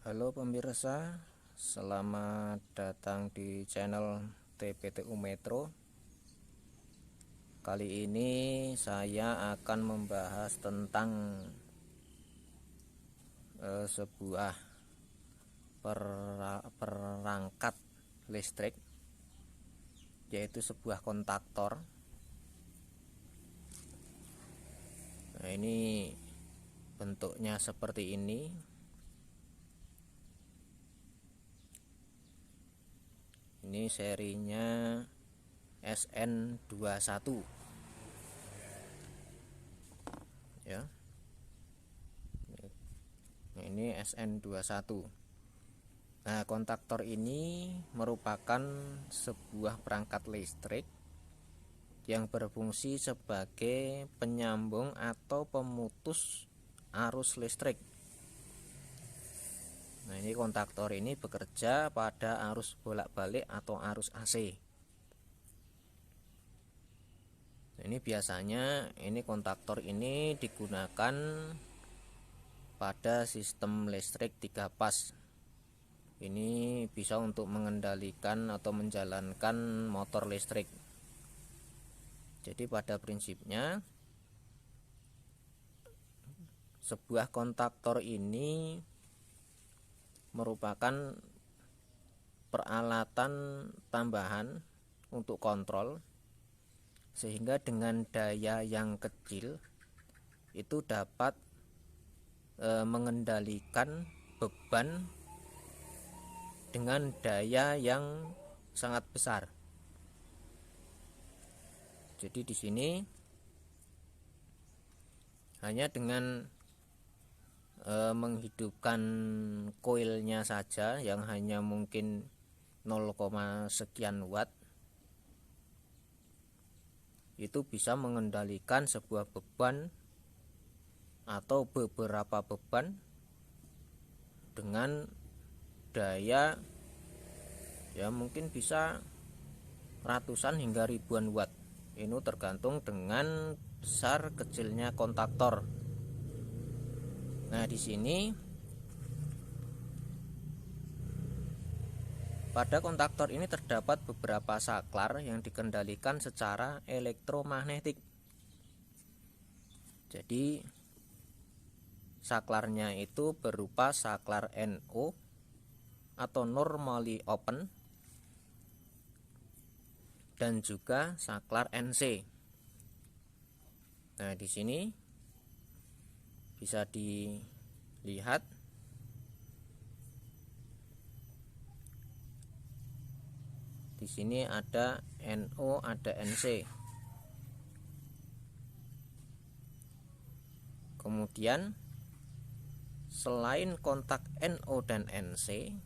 Halo pemirsa, selamat datang di channel TPTU Metro. Kali ini saya akan membahas tentang sebuah perangkat listrik, yaitu sebuah kontaktor. Nah, ini bentuknya seperti ini. Ini serinya SN21 ya. Nah, ini SN21. Nah, kontaktor ini merupakan sebuah perangkat listrik yang berfungsi sebagai penyambung atau pemutus arus listrik. Nah, ini kontaktor ini bekerja pada arus bolak-balik atau arus AC. Nah, ini biasanya kontaktor ini digunakan pada sistem listrik 3 pas. Ini bisa untuk mengendalikan atau menjalankan motor listrik. Jadi pada prinsipnya sebuah kontaktor ini merupakan peralatan tambahan untuk kontrol, sehingga dengan daya yang kecil itu dapat mengendalikan beban dengan daya yang sangat besar. Jadi di sini hanya dengan menghidupkan koilnya saja yang hanya mungkin 0, sekian watt, itu bisa mengendalikan sebuah beban atau beberapa beban dengan daya ya mungkin bisa ratusan hingga ribuan watt. Ini tergantung dengan besar kecilnya kontaktor. Nah, di sini pada kontaktor ini terdapat beberapa saklar yang dikendalikan secara elektromagnetik. Jadi saklarnya itu berupa saklar NO atau normally open dan juga saklar NC. Nah, di sini bisa dilihat di sini ada NO, ada NC. Kemudian selain kontak NO dan NC,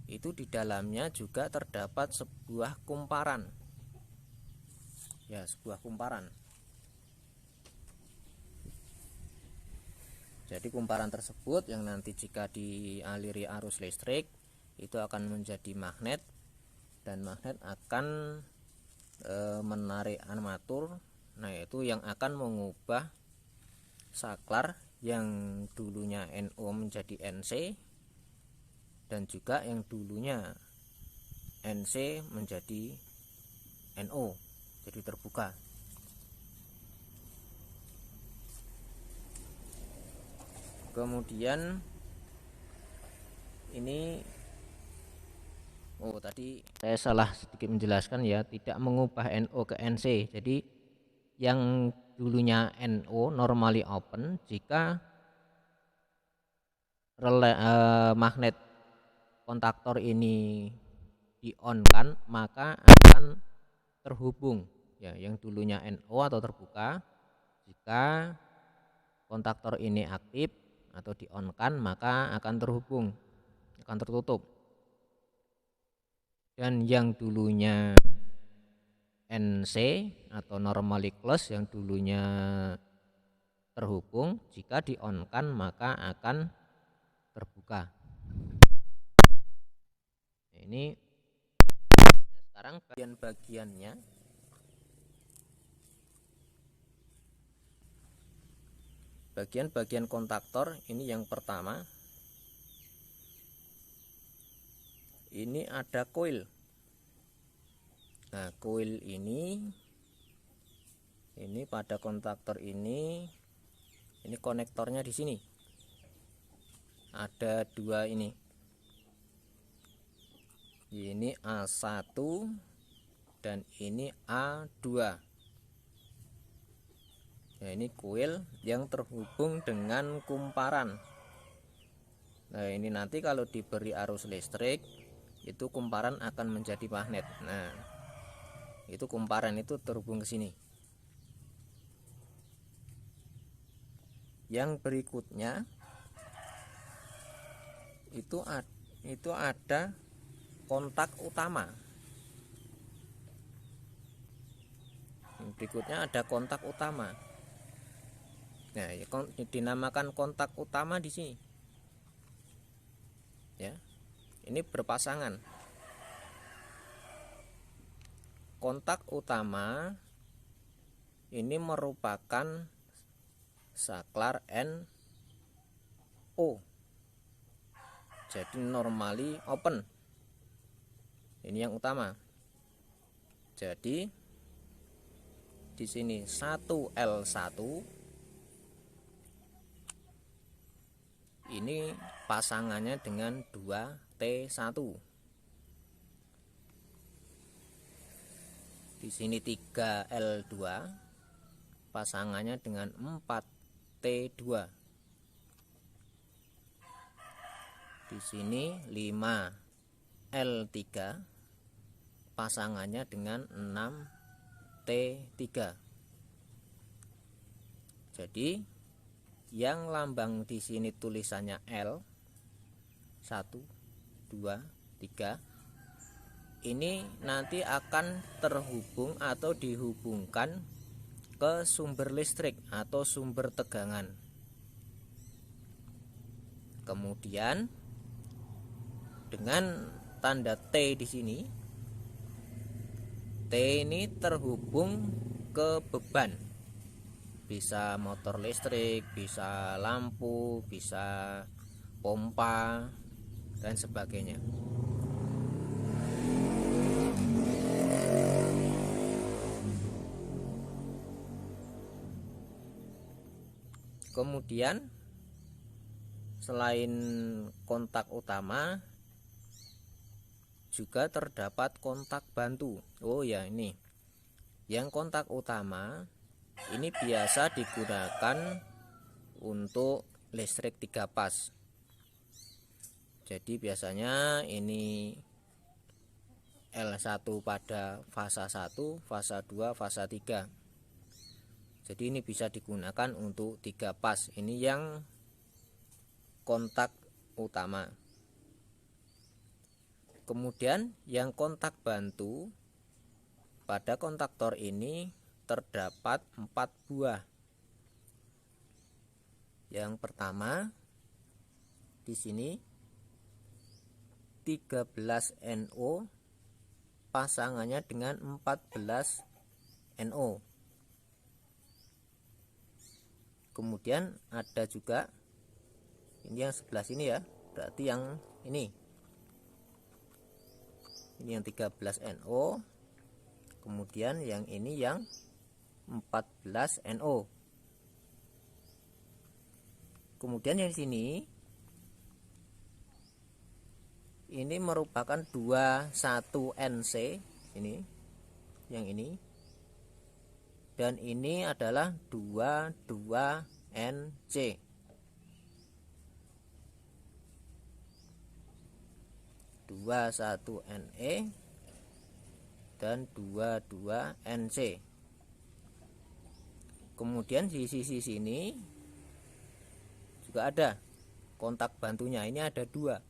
itu di dalamnya juga terdapat sebuah kumparan. Ya, sebuah kumparan. Jadi kumparan tersebut yang nanti jika dialiri arus listrik itu akan menjadi magnet, dan magnet akan menarik armatur. Nah, itu yang akan mengubah saklar yang dulunya NO menjadi NC, dan juga yang dulunya NC menjadi NO, jadi terbuka. Kemudian ini tadi saya salah sedikit menjelaskan ya, tidak mengubah NO ke NC. Jadi yang dulunya NO normally open, jika magnet kontaktor ini di-on-kan maka akan terhubung ya, yang dulunya NO atau terbuka. Jika kontaktor ini aktif atau di-on-kan maka akan terhubung, akan tertutup. Dan yang dulunya NC atau normally close, yang dulunya terhubung, jika di-on-kan maka akan terbuka. Ini sekarang bagian-bagiannya. bagian-bagian kontaktor ini yang pertama. Ini ada koil. Nah, koil ini pada kontaktor ini konektornya di sini. Ada dua ini. Ini A1 dan ini A2. Nah, ini koil yang terhubung dengan kumparan. Nah, ini nanti kalau diberi arus listrik, itu kumparan akan menjadi magnet. Nah, itu kumparan itu terhubung ke sini. Yang berikutnya itu ada kontak utama. Berikutnya ada kontak utama. Nah, dinamakan kontak utama di sini. Ya, ini berpasangan. Kontak utama ini merupakan saklar NO. Jadi normally open. Ini yang utama. Jadi di sini 1L1 ini pasangannya dengan 2T1. Di sini 3L2 pasangannya dengan 4T2. Di sini 5L3 pasangannya dengan 6T3. Jadi yang lambang di sini tulisannya L 1 2 3 ini nanti akan terhubung atau dihubungkan ke sumber listrik atau sumber tegangan. Kemudian dengan tanda T di sini, T ini terhubung ke beban. Bisa motor listrik, bisa lampu, bisa pompa dan sebagainya. Kemudian selain kontak utama juga terdapat kontak bantu. Oh ya, ini yang kontak utama ini biasa digunakan untuk listrik 3 pas. Jadi biasanya ini L1 pada fasa 1, fasa 2, fasa 3. Jadi ini bisa digunakan untuk 3 pas. Ini yang kontak utama. Kemudian yang kontak bantu, pada kontaktor ini terdapat 4 buah. Yang pertama di sini 13NO pasangannya dengan 14NO. Kemudian ada juga ini yang sebelah sini ya, berarti yang ini yang 13NO. Kemudian yang ini yang 14NO. Kemudian yang di sini ini merupakan 21NC, ini yang ini, dan ini adalah 22NC. 21NE dan 22NC. Kemudian di sisi sini juga ada kontak bantunya. Ini ada 2,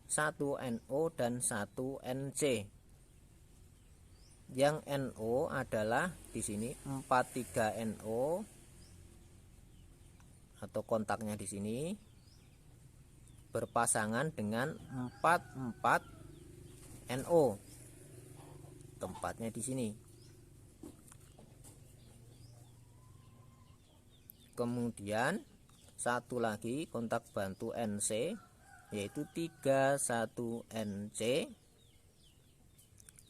1NO dan 1NC. Yang NO adalah di sini 43NO atau kontaknya di sini berpasangan dengan 44NO. Tempatnya di sini. Kemudian satu lagi kontak bantu NC, yaitu 31 NC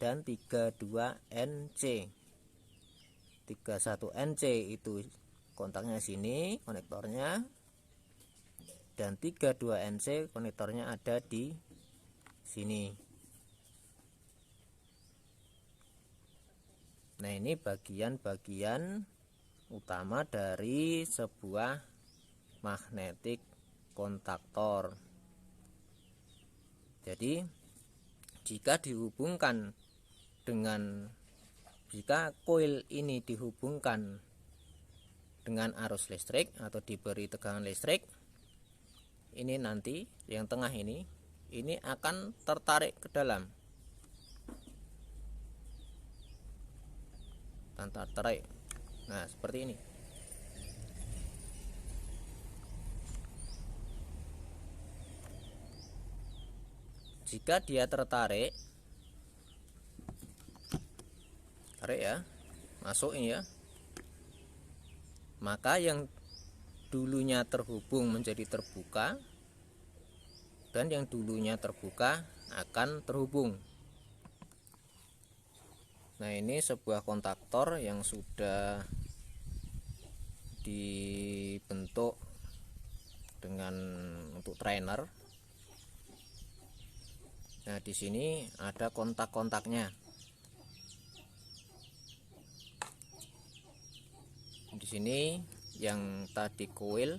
dan 32 NC. 31 NC itu kontaknya sini, konektornya, dan 32 NC konektornya ada di sini. Nah, ini bagian-bagian utama dari sebuah magnetic kontaktor. Jadi jika koil ini dihubungkan dengan arus listrik atau diberi tegangan listrik, ini nanti yang tengah ini akan tertarik ke dalam. Tertarik. Nah, seperti ini. Jika dia tertarik ya, masuk ini ya, maka yang dulunya terhubung menjadi terbuka, dan yang dulunya terbuka akan terhubung. Nah, ini sebuah kontaktor yang sudah dibentuk dengan untuk trainer. Nah, di sini ada kontak-kontaknya. Di sini yang tadi koil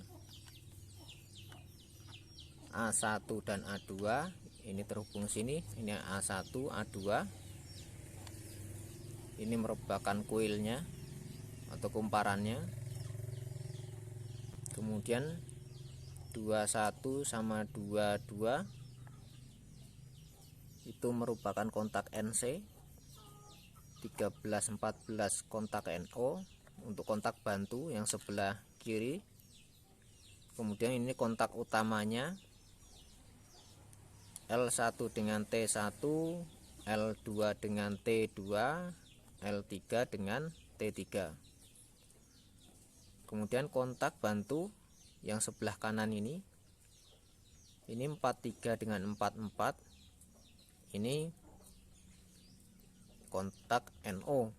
A1 dan A2 ini terhubung sini, ini A1, A2. Ini merupakan koilnya atau kumparannya. Kemudian 21 sama 22 itu merupakan kontak NC. 13, 14 kontak NO untuk kontak bantu yang sebelah kiri. Kemudian ini kontak utamanya L1 dengan T1, L2 dengan T2, L3 dengan T3. Kemudian kontak bantu yang sebelah kanan ini 43 dengan 44, ini kontak NO.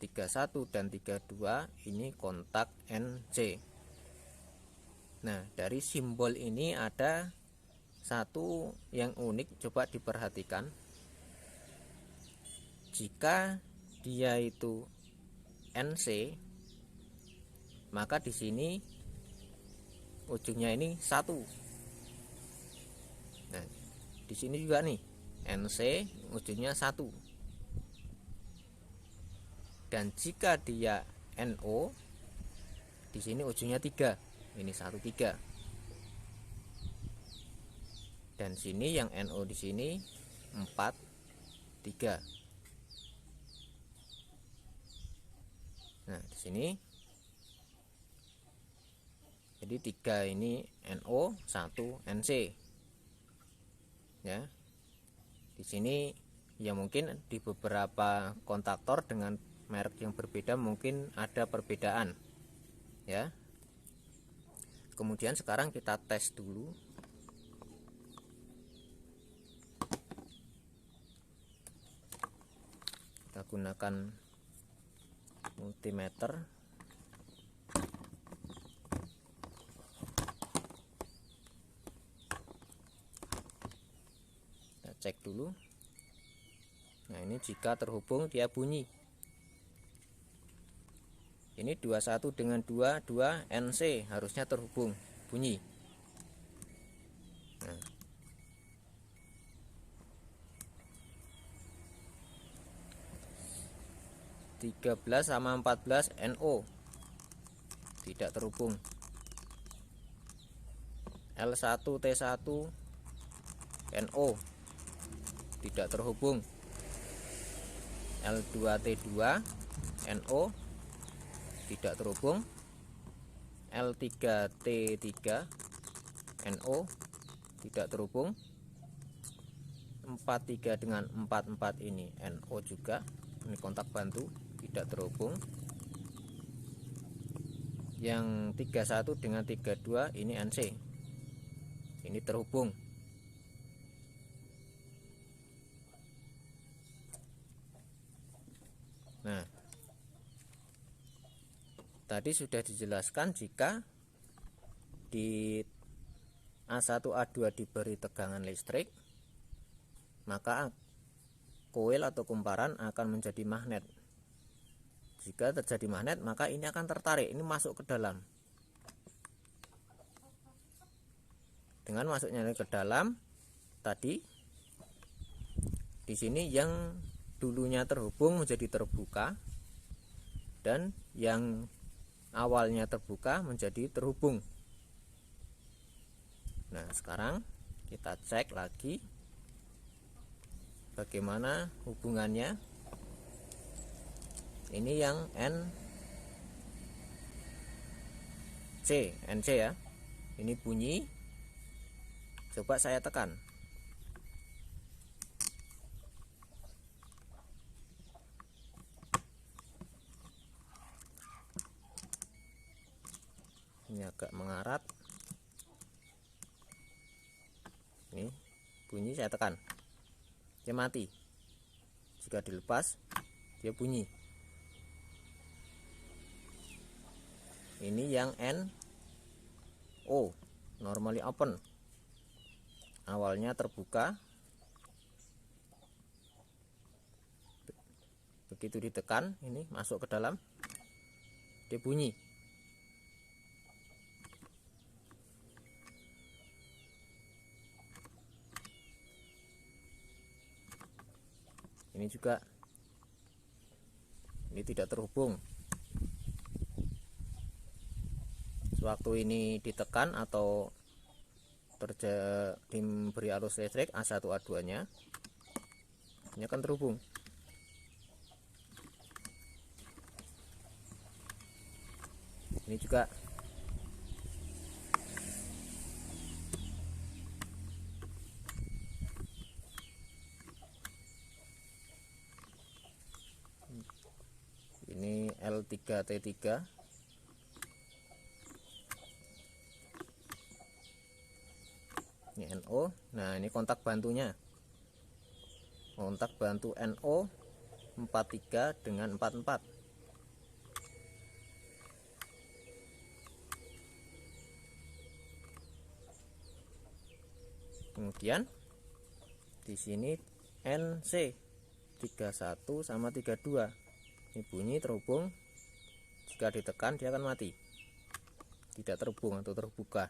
31 dan 32 ini kontak NC. Nah, dari simbol ini ada satu yang unik, coba diperhatikan. Jika dia itu NC, maka di sini ujungnya ini 1. Nah, di sini juga nih NC ujungnya 1. Dan jika dia NO, di sini ujungnya 3. Ini 1, 3. Dan sini yang NO di sini 4, 3. Nah, di sini jadi 3 ini NO, 1 NC. Ya. Di sini ya mungkin di beberapa kontaktor dengan merek yang berbeda mungkin ada perbedaan. Ya. Kemudian sekarang kita tes dulu. Kita gunakan multimeter. Kita cek dulu. Nah, ini jika terhubung dia bunyi. Ini 21 dengan 22 NC harusnya terhubung, bunyi. Nah. (13 sama 14 NO tidak terhubung. L1 T1 NO tidak terhubung. L2 T2 NO tidak terhubung. L3 T3 NO tidak terhubung. 43 dengan 44 ini NO juga, ini kontak bantu tidak terhubung. yang 31 dengan 32 ini NC, ini terhubung. Nah, tadi sudah dijelaskan jika di A1 A2 diberi tegangan listrik, maka koil atau kumparan akan menjadi magnet. Jika terjadi magnet, maka ini akan tertarik, ini masuk ke dalam. Dengan masuknya ke dalam tadi, di sini yang dulunya terhubung menjadi terbuka, dan yang awalnya terbuka menjadi terhubung. Nah, sekarang kita cek lagi bagaimana hubungannya. Ini yang NC ya. Ini bunyi. Coba saya tekan. Ini agak mengarat. Ini bunyi, saya tekan. Dia mati. Jika dilepas, dia bunyi. Ini yang NO, normally open, awalnya terbuka. Begitu ditekan, ini masuk ke dalam, dia bunyi. Ini juga, ini tidak terhubung. Waktu ini ditekan atau terjadi diberi arus listrik A1 A2 nya, ini akan terhubung. Ini juga. Ini L3T3. Ini NO. Nah, ini kontak bantunya. Kontak bantu NO 43 dengan 44. Kemudian di sini NC 31 sama 32. Ini bunyi terhubung. Jika ditekan dia akan mati. Tidak terhubung atau terbuka.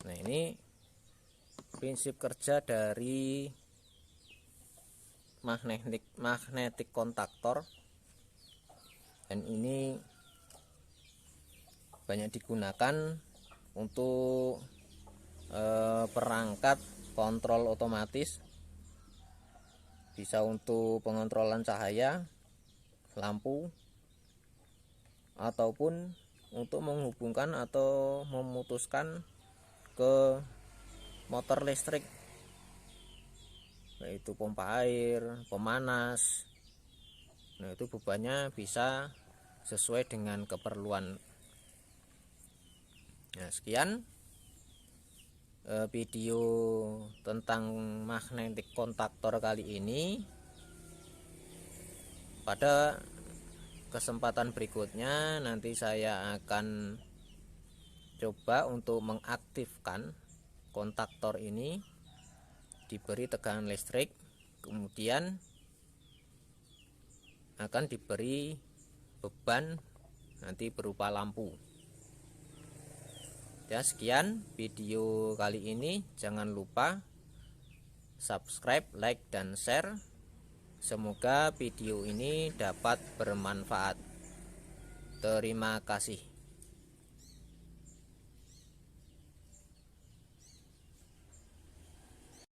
Nah, ini prinsip kerja dari magnetic kontaktor, dan ini banyak digunakan untuk perangkat kontrol otomatis, bisa untuk pengontrolan cahaya, lampu, ataupun untuk menghubungkan atau memutuskan ke motor listrik, yaitu pompa air, pemanas. Nah, itu bebannya bisa sesuai dengan keperluan. Nah, sekian video tentang magnetic kontaktor kali ini. Pada kesempatan berikutnya nanti saya akan coba untuk mengaktifkan kontaktor ini, diberi tegangan listrik, kemudian akan diberi beban nanti berupa lampu. Ya, sekian video kali ini. Jangan lupa subscribe, like, dan share. Semoga video ini dapat bermanfaat. Terima kasih.